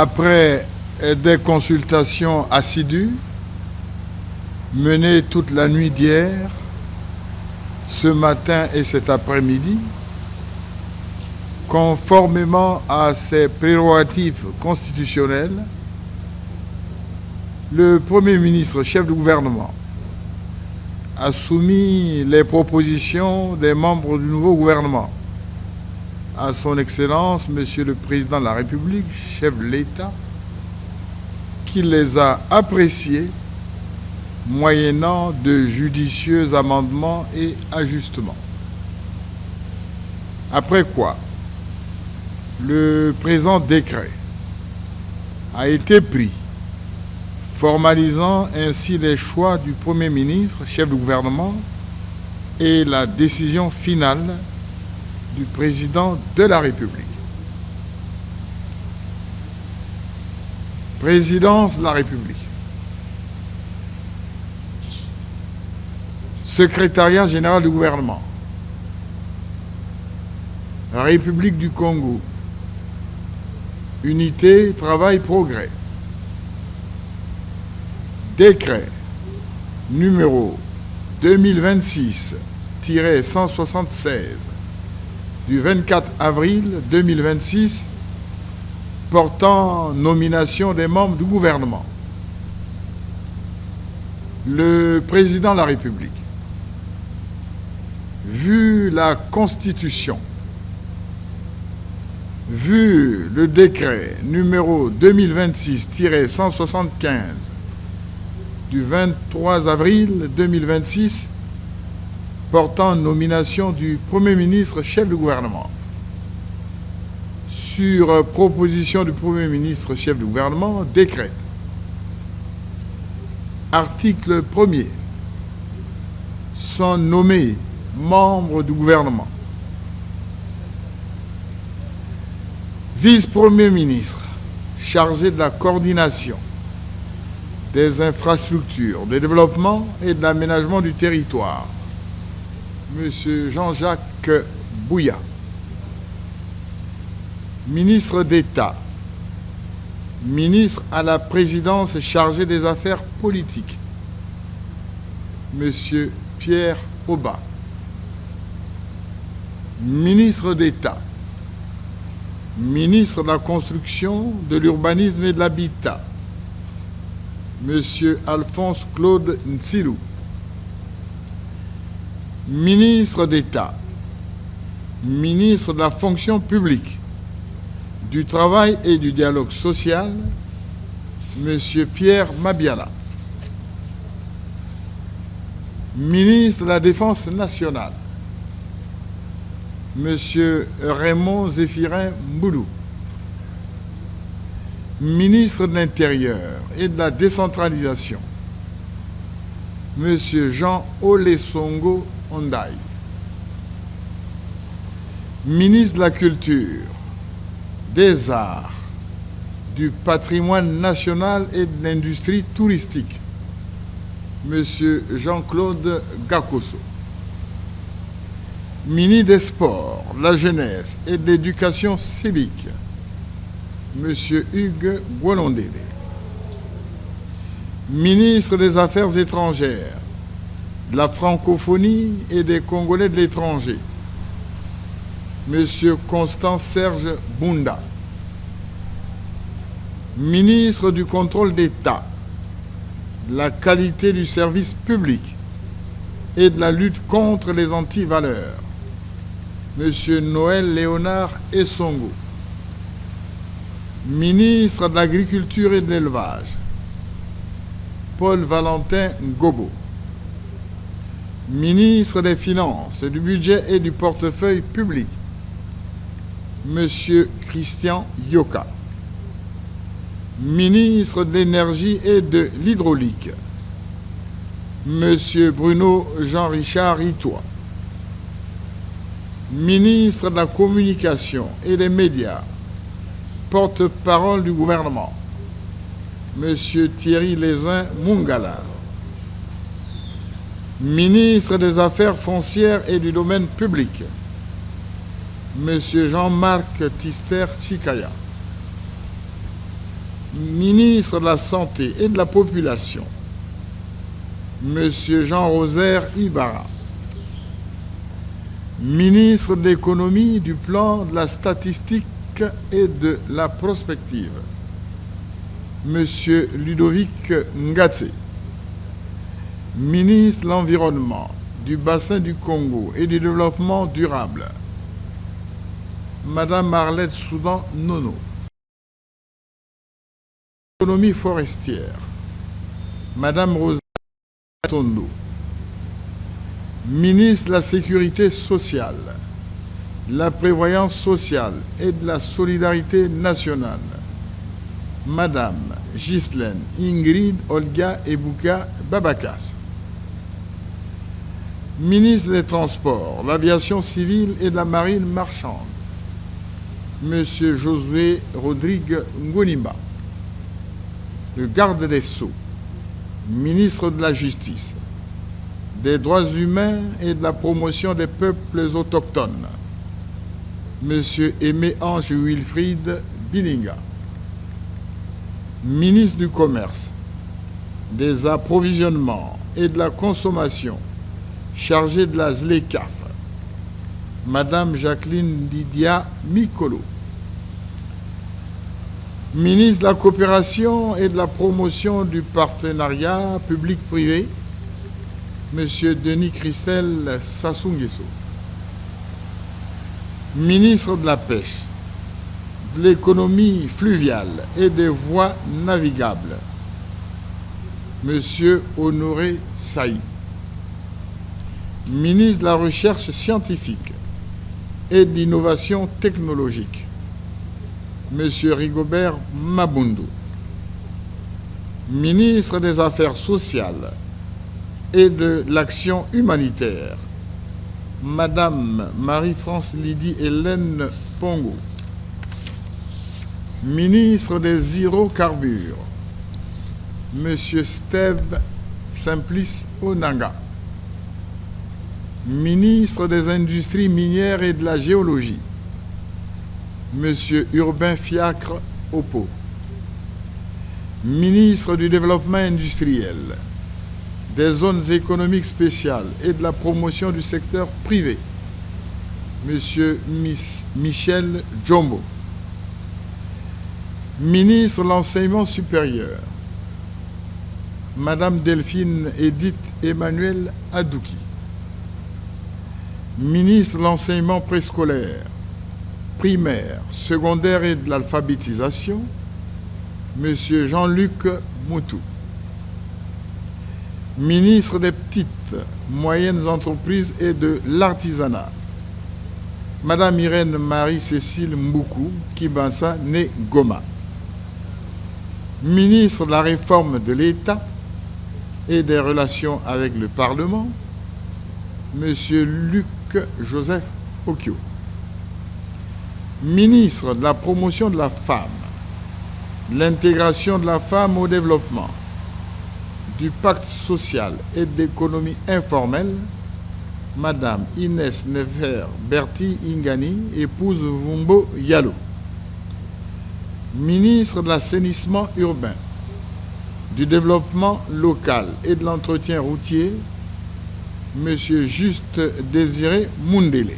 Après des consultations assidues, menées toute la nuit d'hier, ce matin et cet après-midi, conformément à ses prérogatives constitutionnelles, le Premier ministre, chef du gouvernement, a soumis les propositions des membres du nouveau gouvernement à son Excellence, Monsieur le Président de la République, chef de l'État, qui les a appréciées moyennant de judicieux amendements et ajustements. Après quoi, le présent décret a été pris, formalisant ainsi les choix du Premier ministre, chef du gouvernement, et la décision finale du Président de la République. Présidence de la République. Secrétariat général du gouvernement. République du Congo. Unité, travail, progrès. Décret numéro 2026-176 du 24 avril 2026 portant nomination des membres du gouvernement. Le Président de la République, vu la Constitution, vu le décret numéro 2026-175 du 23 avril 2026 portant nomination du Premier ministre chef du gouvernement. Sur proposition du Premier ministre chef du gouvernement, décrète. Article 1er. Sont nommés membres du gouvernement. Vice-premier ministre chargé de la coordination des infrastructures, du développement et de l'aménagement du territoire, M. Jean-Jacques Bouya. Ministre d'État, ministre à la présidence chargé des affaires politiques, M. Pierre Oba. Ministre d'État, ministre de la Construction, de l'Urbanisme et de l'Habitat, M. Alphonse Claude Nsilou. Ministre d'État, ministre de la Fonction publique, du Travail et du Dialogue social, M. Pierre Mabiala. Ministre de la Défense nationale, M. Raymond Zéphirin Mboulou. Ministre de l'Intérieur et de la Décentralisation, M. Jean Olesongo Ondaï. Ministre de la Culture, des Arts, du Patrimoine national et de l'Industrie touristique, M. Jean-Claude Gakoso. Ministre des Sports, de la Jeunesse et de l'Éducation civique, M. Hugues Gwolondele. Ministre des Affaires étrangères, de la francophonie et des Congolais de l'étranger, M. Constant Serge Bunda. Ministre du Contrôle d'État, de la qualité du service public et de la lutte contre les antivaleurs, M. Noël Léonard Essongo. Ministre de l'Agriculture et de l'Élevage, Paul Valentin Ngobo. Ministre des Finances, du Budget et du Portefeuille public, M. Christian Yoka. Ministre de l'Énergie et de l'Hydraulique, M. Bruno Jean-Richard Itois. Ministre de la Communication et des Médias, porte-parole du gouvernement, M. Thierry Lézin Mungala. Ministre des Affaires foncières et du domaine public, M. Jean-Marc Tister Chikaya. Ministre de la Santé et de la Population, M. Jean-Rosaire Ibarra. Ministre de l'Économie, du Plan, de la Statistique et de la Prospective, M. Ludovic Ngatse. Ministre de l'Environnement, du Bassin du Congo et du Développement durable, Madame Marlette Soudan Nono. Économie forestière, Madame Rosa Tondo. Ministre de la Sécurité sociale, de la Prévoyance sociale et de la Solidarité nationale, Madame Ghislaine Ingrid Olga Ebuka Babakas. Ministre des Transports, de l'Aviation civile et de la Marine marchande, Monsieur Josué Rodrigue Ngonimba. Le garde des Sceaux, ministre de la Justice, des Droits humains et de la promotion des peuples autochtones, Monsieur Aimé-Ange Wilfried Bilinga. Ministre du Commerce, des Approvisionnements et de la Consommation, chargé de la ZLECAF, Madame Jacqueline Lydia Mikolo. Ministre de la Coopération et de la Promotion du Partenariat public-privé, M. Denis Christel Sassou Nguesso. Ministre de la Pêche, de l'Économie fluviale et des voies navigables, M. Honoré Saï. Ministre de la Recherche scientifique et de l'Innovation technologique, M. Rigobert Mabundu. Ministre des Affaires sociales et de l'Action humanitaire, Madame Marie-France Lydie Hélène Pongo. Ministre des Hydrocarbures, M. Steve Simplice Onanga. Ministre des Industries minières et de la Géologie, M. Urbain Fiacre Oppo. Ministre du Développement industriel, des zones économiques spéciales et de la promotion du secteur privé, M. Michel Djombo. Ministre de l'Enseignement supérieur, Madame Delphine Edith Emmanuel Adouki. Ministre de l'Enseignement préscolaire, primaire, secondaire et de l'alphabétisation, M. Jean-Luc Moutou. Ministre des Petites, Moyennes Entreprises et de l'Artisanat, Madame Irène Marie-Cécile Mboukou Kibansa née Goma. Ministre de la Réforme de l'État et des Relations avec le Parlement, M. Luc Joseph Okio. Ministre de la Promotion de la Femme, de l'intégration de la femme au développement, du Pacte social et de l'économie informelle, Madame Inès Nefer Berti Ingani, épouse Vumbo Yalo. Ministre de l'Assainissement urbain, du Développement local et de l'Entretien routier, M. Juste Désiré Mundele.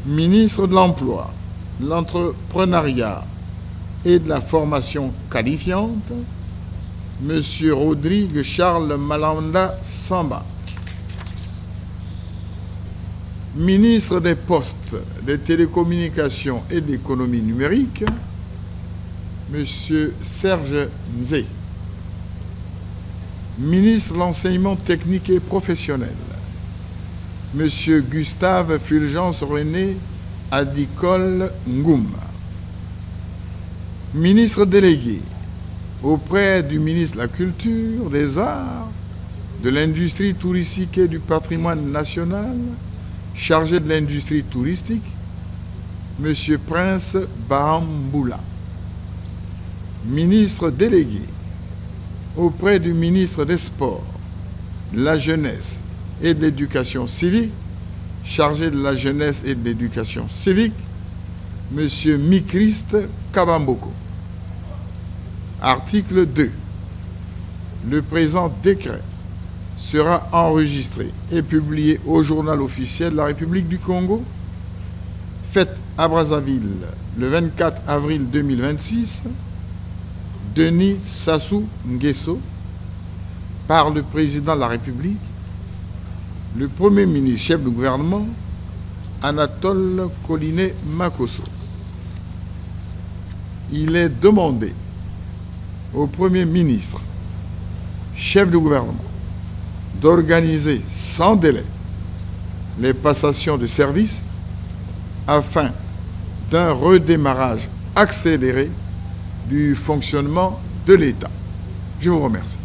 Ministre de l'Emploi, de l'Entrepreneuriat et de la Formation qualifiante, M. Rodrigue Charles Malanda Samba. Ministre des Postes, des Télécommunications et de l'Économie numérique, M. Serge Nzé. Ministre de l'Enseignement technique et professionnel, M. Gustave Fulgence René Adicole Ngoum. Ministre délégué auprès du ministre de la Culture, des Arts, de l'Industrie touristique et du patrimoine national, chargé de l'industrie touristique, M. Prince Bahamboula. Ministre délégué auprès du ministre des Sports, de la Jeunesse et de l'Éducation civique, chargé de la jeunesse et de l'éducation civique, M. Mikrist Kabamboko. Article 2. Le présent décret sera enregistré et publié au journal officiel de la République du Congo, fait à Brazzaville le 24 avril 2026, Denis Sassou Nguesso, par le président de la République, le Premier ministre chef du gouvernement, Anatole Collinet Makosso. Il est demandé au Premier ministre chef du gouvernement d'organiser sans délai les passations de services afin d'un redémarrage accéléré du fonctionnement de l'État. Je vous remercie.